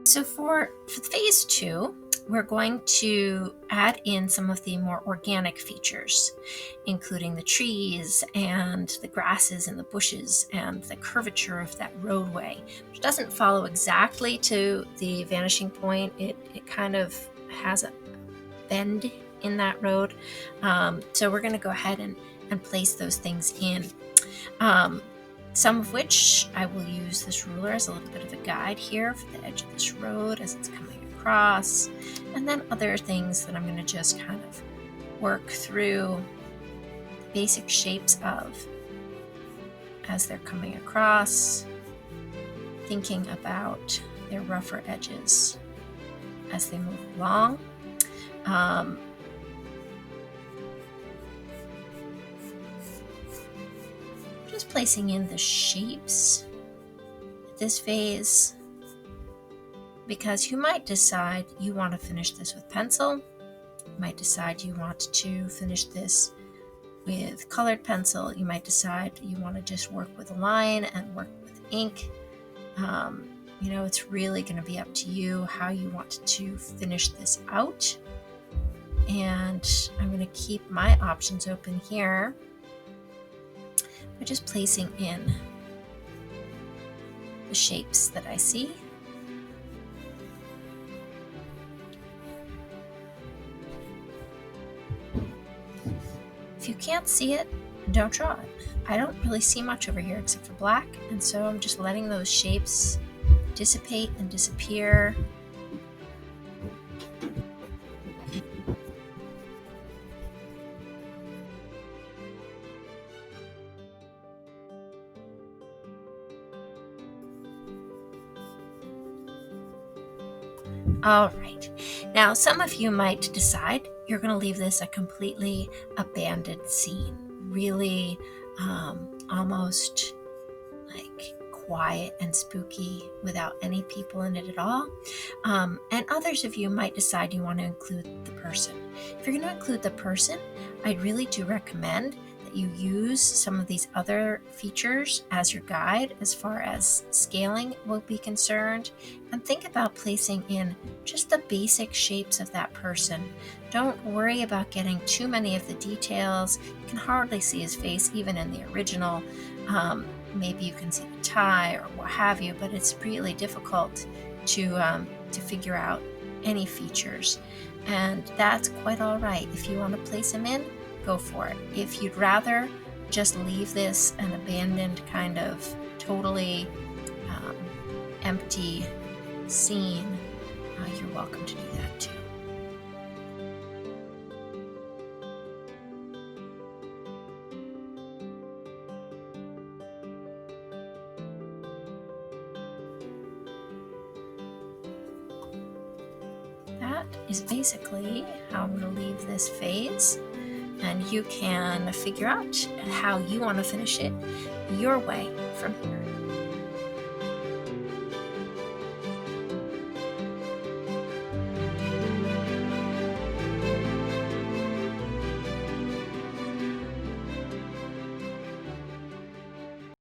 So for phase two, we're going to add in some of the more organic features, including the trees and the grasses and the bushes and the curvature of that roadway, which doesn't follow exactly to the vanishing point. It kind of has a bend in that road. So we're going to go ahead and place those things in. Some of which I will use this ruler as a little bit of a guide here for the edge of this road as it's coming across, and then other things that I'm going to just kind of work through the basic shapes of as they're coming across, thinking about their rougher edges as they move along. Just placing in the shapes at this phase, because you might decide you want to finish this with pencil. You might decide you want to finish this with colored pencil. You might decide you want to just work with a line and work with ink. It's really going to be up to you how you want to finish this out. And I'm going to keep my options open here by just placing in the shapes that I see. If you can't see it, don't draw it. I don't really see much over here except for black, and so I'm just letting those shapes dissipate and disappear. All right, now some of you might decide you're going to leave this a completely abandoned scene, really almost like quiet and spooky without any people in it at all. And others of you might decide you want to include the person. If you're going to include the person, I really do recommend that you use some of these other features as your guide as far as scaling will be concerned, and think about placing in just the basic shapes of that person. Don't worry about getting too many of the details. You can hardly see his face even in the original. Maybe you can see the tie or what have you, but it's really difficult to figure out any features, and that's quite all right. If you want to place him in, go for it. If you'd rather just leave this an abandoned kind of totally empty scene, you're welcome to do that too. That is basically how I'm going to leave this phase, and you can figure out how you want to finish it your way from here.